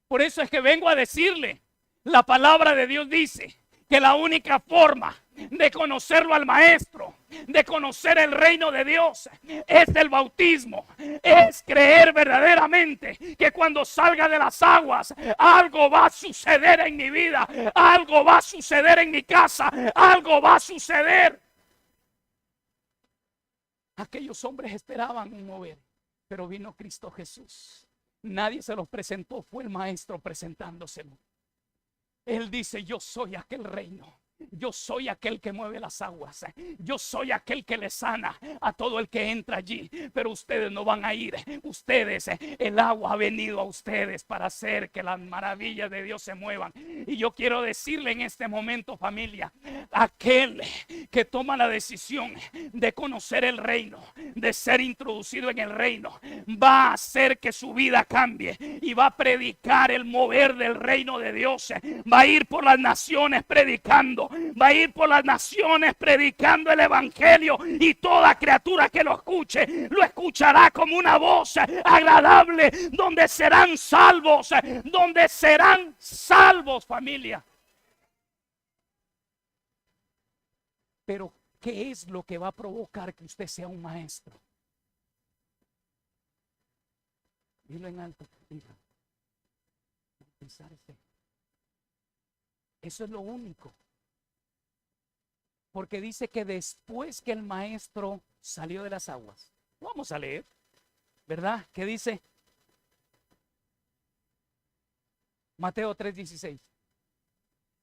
Por eso es que vengo a decirle, la palabra de Dios dice que la única forma de conocerlo al Maestro, de conocer el reino de Dios, es el bautismo, es creer verdaderamente que cuando salga de las aguas, algo va a suceder en mi vida, algo va a suceder en mi casa, algo va a suceder. Aquellos hombres esperaban un mover, pero vino Cristo Jesús. Nadie se los presentó, fue el Maestro presentándoselo. Él dice, yo soy aquel reino. Yo soy aquel que mueve las aguas. Yo soy aquel que le sana a todo el que entra allí. Pero ustedes no van a ir. Ustedes, el agua ha venido a ustedes para hacer que las maravillas de Dios se muevan. Y yo quiero decirle en este momento, familia, aquel que toma la decisión de conocer el reino, de ser introducido en el reino, va a hacer que su vida cambie y va a predicar el mover del reino de Dios. Va a ir por las naciones predicando. Va a ir por las naciones predicando el evangelio, y toda criatura que lo escuche lo escuchará como una voz agradable, donde serán salvos, familia. Pero ¿qué es lo que va a provocar que usted sea un maestro? Dilo en alto, diga. Eso es lo único. Porque dice que después que el maestro salió de las aguas, vamos a leer, ¿verdad? ¿Qué dice? Mateo 3:16.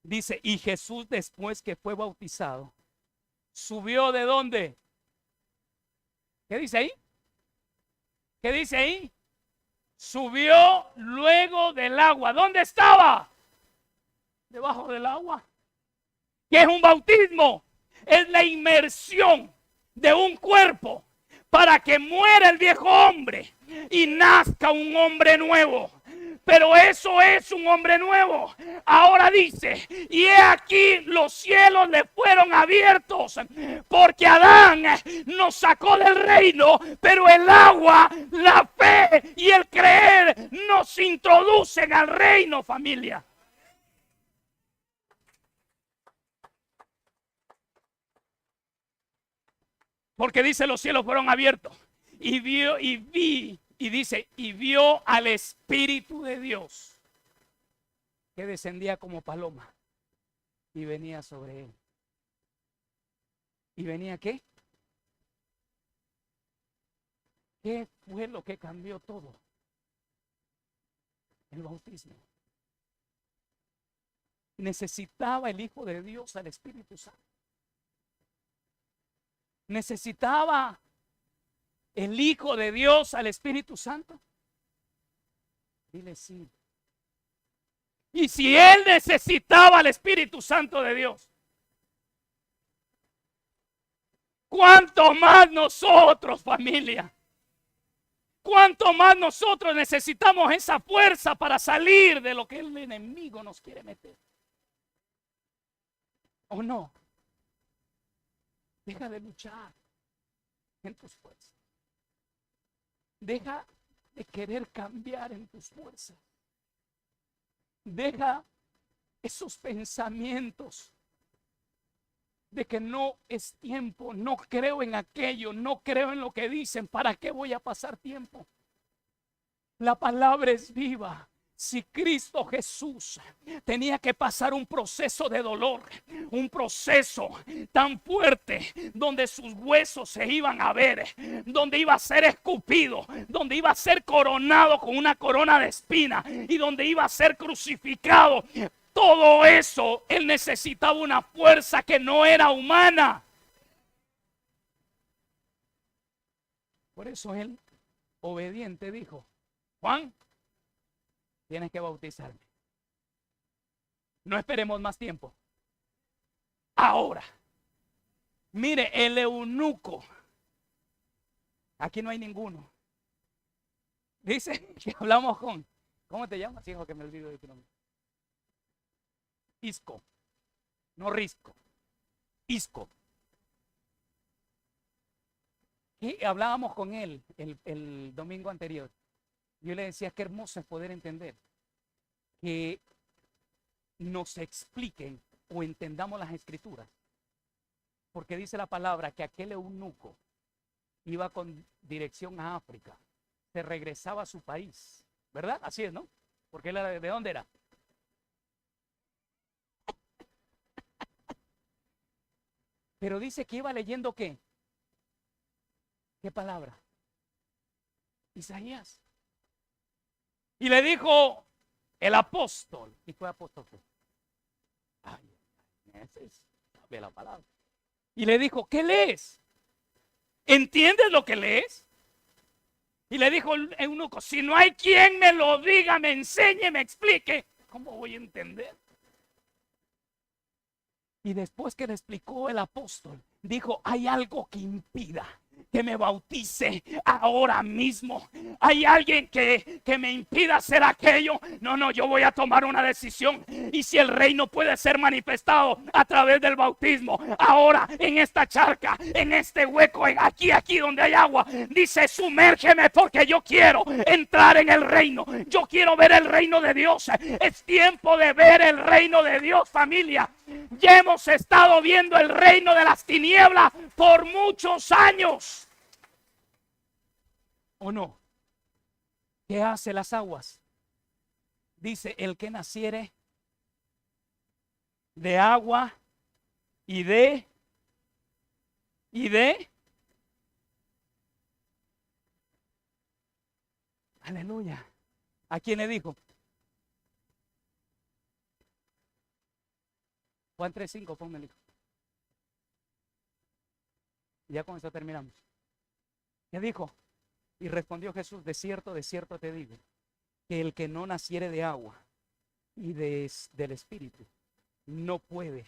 Dice, y Jesús después que fue bautizado, subió ¿de dónde? ¿Qué dice ahí? ¿Qué dice ahí? Subió luego del agua. ¿Dónde estaba? Debajo del agua. ¿Qué es un bautismo? Es la inmersión de un cuerpo para que muera el viejo hombre y nazca un hombre nuevo. Pero eso es un hombre nuevo. Ahora dice, y he aquí los cielos le fueron abiertos, porque Adán nos sacó del reino, pero el agua, la fe y el creer nos introducen al reino, familia. Porque dice, los cielos fueron abiertos y vio al Espíritu de Dios que descendía como paloma y venía sobre él. ¿Y venía qué? ¿Qué fue lo que cambió todo? El bautismo. Necesitaba el Hijo de Dios al Espíritu Santo. Necesitaba el Hijo de Dios al Espíritu Santo. Dile sí. Y si él necesitaba al Espíritu Santo de Dios, ¿cuánto más nosotros, familia? ¿Cuánto más nosotros necesitamos esa fuerza para salir de lo que el enemigo nos quiere meter? ¿O no? Deja de luchar en tus fuerzas. Deja de querer cambiar en tus fuerzas. Deja esos pensamientos de que no es tiempo, no creo en aquello, no creo en lo que dicen, ¿para qué voy a pasar tiempo? La palabra es viva. Si Cristo Jesús tenía que pasar un proceso de dolor, un proceso tan fuerte, donde sus huesos se iban a ver, donde iba a ser escupido, donde iba a ser coronado con una corona de espina y donde iba a ser crucificado, todo eso, él necesitaba una fuerza que no era humana. Por eso él, obediente, dijo: Juan, tienes que bautizarme. No esperemos más tiempo. Ahora, mire, el eunuco, aquí no hay ninguno. Dice que hablamos con, ¿cómo te llamas, hijo? Que me olvido de tu nombre. Isco, no Risco, Isco. Y hablábamos con él el domingo anterior. Yo le decía: qué hermoso es poder entender que nos expliquen o entendamos las escrituras. Porque dice la palabra que aquel eunuco iba con dirección a África, se regresaba a su país, ¿verdad? Así es, ¿no? Porque él era, ¿de dónde era? Pero dice que iba leyendo ¿qué? ¿Qué palabra? Isaías. Y le dijo el apóstol, y fue apóstol. Ay, ese sabe la palabra. Y le dijo: ¿qué lees? ¿Entiendes lo que lees? Y le dijo el eunuco: si no hay quien me lo diga, me enseñe, me explique, ¿cómo voy a entender? Y después que le explicó el apóstol, dijo: hay algo que impida que me bautice ahora mismo. Hay alguien que me impida hacer aquello. No, yo voy a tomar una decisión. Y si el reino puede ser manifestado a través del bautismo, ahora en esta charca, en este hueco, aquí donde hay agua, dice: sumérgeme, porque yo quiero entrar en el reino. Yo quiero ver el reino de Dios. Es tiempo de ver el reino de Dios, familia. Ya hemos estado viendo el reino de las tinieblas por muchos años. ¿O no? ¿Qué hace las aguas? Dice: el que naciere de agua y de aleluya. ¿A quién le dijo? Juan 3:5, ponme el hijo. Ya con eso terminamos. ¿Qué dijo? Y respondió Jesús: de cierto te digo, que el que no naciere de agua y del Espíritu, no puede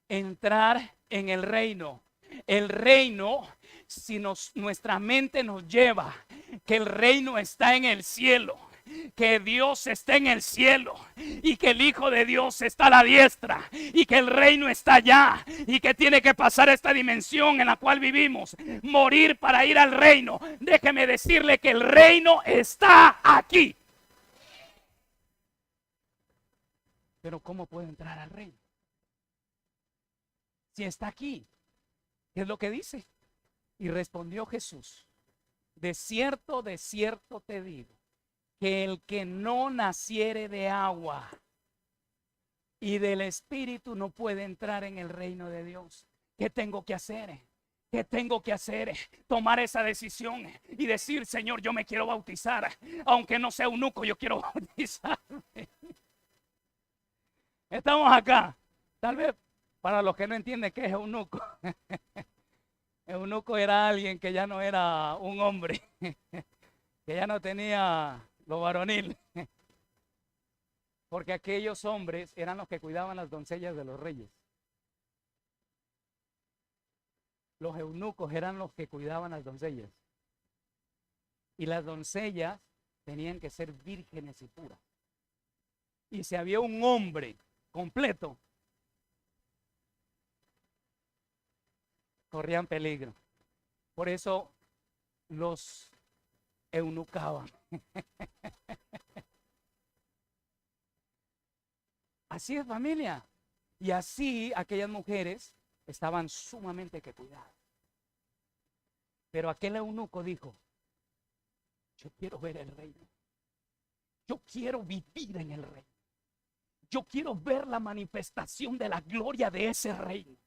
entrar en el reino. El reino, si nuestra mente nos lleva que el reino está en el cielo, que Dios está en el cielo y que el Hijo de Dios está a la diestra y que el reino está allá y que tiene que pasar esta dimensión en la cual vivimos, morir para ir al reino, déjeme decirle que el reino está aquí. Pero ¿cómo puedo entrar al reino? Si está aquí, ¿qué es lo que dice? Y respondió Jesús: de cierto te digo, que el que no naciere de agua y del Espíritu no puede entrar en el reino de Dios. ¿Qué tengo que hacer? ¿Qué tengo que hacer? Tomar esa decisión y decir: Señor, yo me quiero bautizar. Aunque no sea eunuco, yo quiero bautizarme. Estamos acá. Tal vez para los que no entienden qué es eunuco. Eunuco era alguien que ya no era un hombre, que ya no tenía lo varonil. Porque aquellos hombres eran los que cuidaban las doncellas de los reyes. Los eunucos eran los que cuidaban las doncellas. Y las doncellas tenían que ser vírgenes y puras. Y si había un hombre completo, corrían peligro. Por eso los eunucaban. Así es, familia. Y así aquellas mujeres estaban sumamente que cuidadas. Pero aquel eunuco dijo: yo quiero ver el reino. Yo quiero vivir en el reino. Yo quiero ver la manifestación de la gloria de ese reino.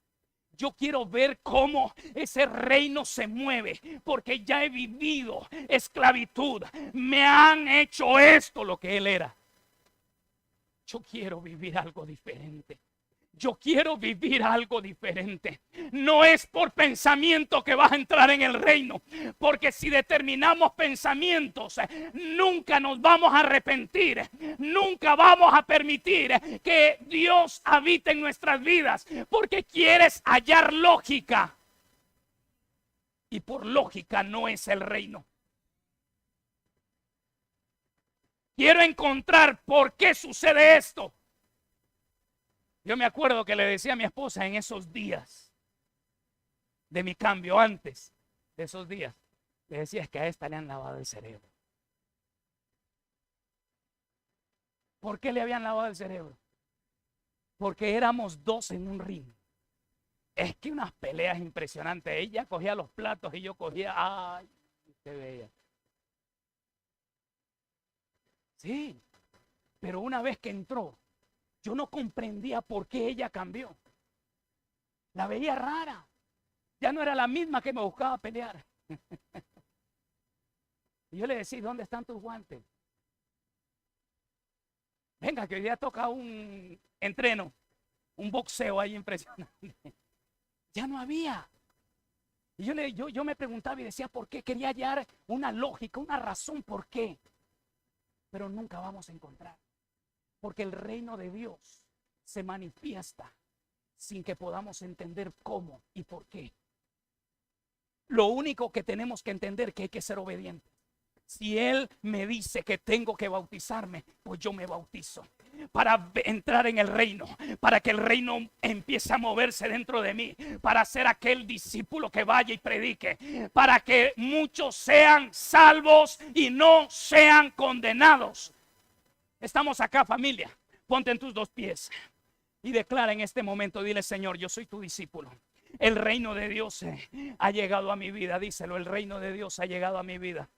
Yo quiero ver cómo ese reino se mueve, porque ya he vivido esclavitud. Me han hecho esto lo que él era. Yo quiero vivir algo diferente. Yo quiero vivir algo diferente. No es por pensamiento que vas a entrar en el reino, porque si determinamos pensamientos, nunca nos vamos a arrepentir. Nunca vamos a permitir que Dios habite en nuestras vidas, porque quieres hallar lógica. Y por lógica no es el reino. Quiero encontrar por qué sucede esto. Yo me acuerdo que le decía a mi esposa en esos días de mi cambio, antes de esos días, le decía: es que a esta le han lavado el cerebro. ¿Por qué le habían lavado el cerebro? Porque éramos dos en un ring. Es que unas peleas impresionantes. Ella cogía los platos y yo cogía, ay, usted veía. Sí, pero una vez que entró, yo no comprendía por qué ella cambió. La veía rara. Ya no era la misma que me buscaba pelear. Y yo le decía: ¿dónde están tus guantes? Venga, que hoy día toca un entreno, un boxeo ahí impresionante. Ya no había. Y yo me preguntaba y decía: ¿por qué? Quería hallar una lógica, una razón por qué. Pero nunca vamos a encontrar. Porque el reino de Dios se manifiesta sin que podamos entender cómo y por qué. Lo único que tenemos que entender es que hay que ser obedientes. Si Él me dice que tengo que bautizarme, pues yo me bautizo. Para entrar en el reino, para que el reino empiece a moverse dentro de mí, para ser aquel discípulo que vaya y predique, para que muchos sean salvos y no sean condenados. Estamos acá, familia. Ponte en tus dos pies y declara en este momento, dile: Señor, yo soy tu discípulo. El reino de Dios ha llegado a mi vida. Díselo: el reino de Dios ha llegado a mi vida.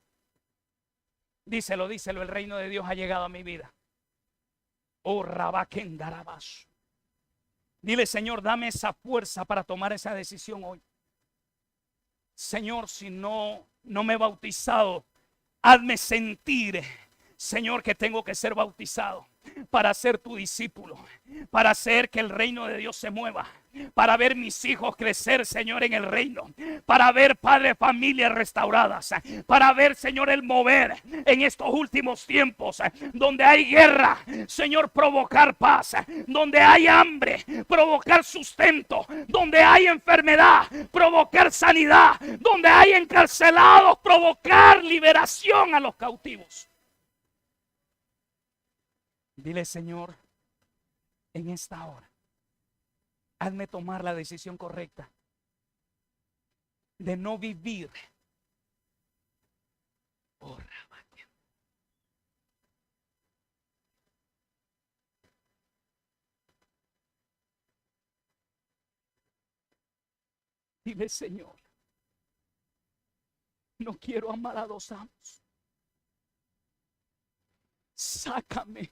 Díselo, díselo: el reino de Dios ha llegado a mi vida. Oh, Rabakendarabas. Dile: Señor, dame esa fuerza para tomar esa decisión hoy. Señor, si no me he bautizado, hazme sentir, Señor, que tengo que ser bautizado para ser tu discípulo, para hacer que el reino de Dios se mueva, para ver mis hijos crecer, Señor, en el reino, para ver, Padre, familias restauradas, para ver, Señor, el mover en estos últimos tiempos, donde hay guerra, Señor, provocar paz, donde hay hambre, provocar sustento, donde hay enfermedad, provocar sanidad, donde hay encarcelados, provocar liberación a los cautivos. Dile: Señor, en esta hora, hazme tomar la decisión correcta de no vivir. Oh, dile: Señor, no quiero amar a dos amos. Sácame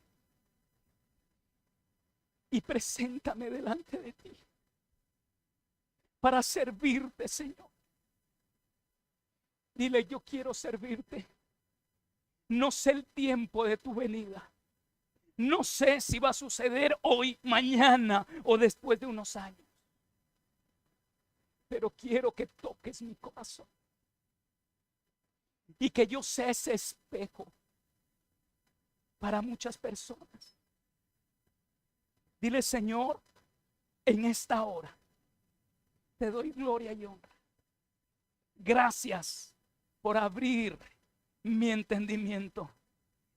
y preséntame delante de ti para servirte, Señor. Dile: yo quiero servirte. No sé el tiempo de tu venida. No sé si va a suceder hoy, mañana o después de unos años. Pero quiero que toques mi corazón y que yo sea ese espejo para muchas personas. Dile: Señor, en esta hora te doy gloria y honra. Gracias por abrir mi entendimiento.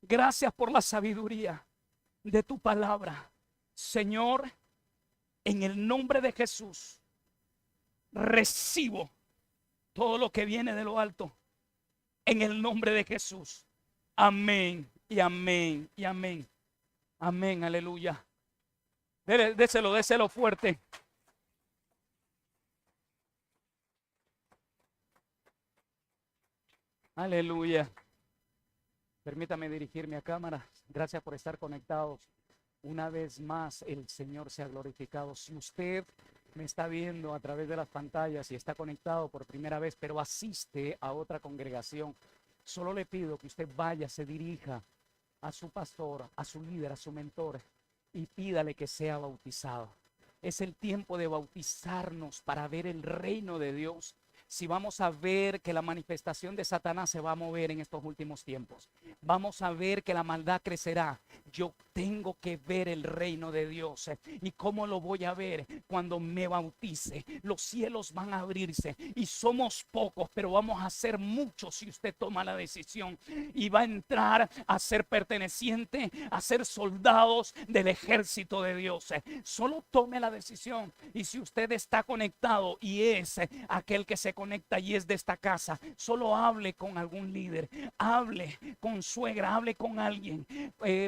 Gracias por la sabiduría de tu palabra. Señor, en el nombre de Jesús, recibo todo lo que viene de lo alto. en el nombre de Jesús. Amén y amén y amén. Amén, aleluya. Déselo fuerte. Aleluya. Permítame dirigirme a cámara. Gracias por estar conectados. Una vez más, el Señor sea glorificado. Si usted me está viendo a través de las pantallas y está conectado por primera vez, pero asiste a otra congregación, solo le pido que usted vaya, se dirija a su pastor, a su líder, a su mentor y pídale que sea bautizado. Es el tiempo de bautizarnos para ver el reino de Dios. Si vamos a ver que la manifestación de Satanás se va a mover en estos últimos tiempos, vamos a ver que la maldad crecerá. Yo tengo que ver el reino de Dios. ¿Y cómo lo voy a ver? Cuando me bautice, los cielos van a abrirse y somos pocos, pero vamos a ser muchos si usted toma la decisión y va a entrar a ser perteneciente, a ser soldados del ejército de Dios. Solo tome la decisión. Y si usted está conectado y es aquel que se conecta y es de esta casa, solo hable con algún líder, hable con suegra, hable con alguien,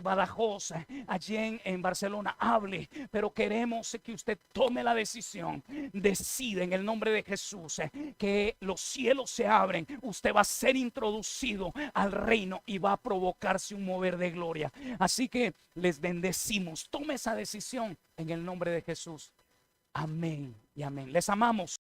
Badajoz, allí en Barcelona, hable, pero queremos que usted tome la decisión, decide en el nombre de Jesús que los cielos se abren, usted va a ser introducido al reino y va a provocarse un mover de gloria. Así que les bendecimos, tome esa decisión en el nombre de Jesús. Amén y amén. Les amamos.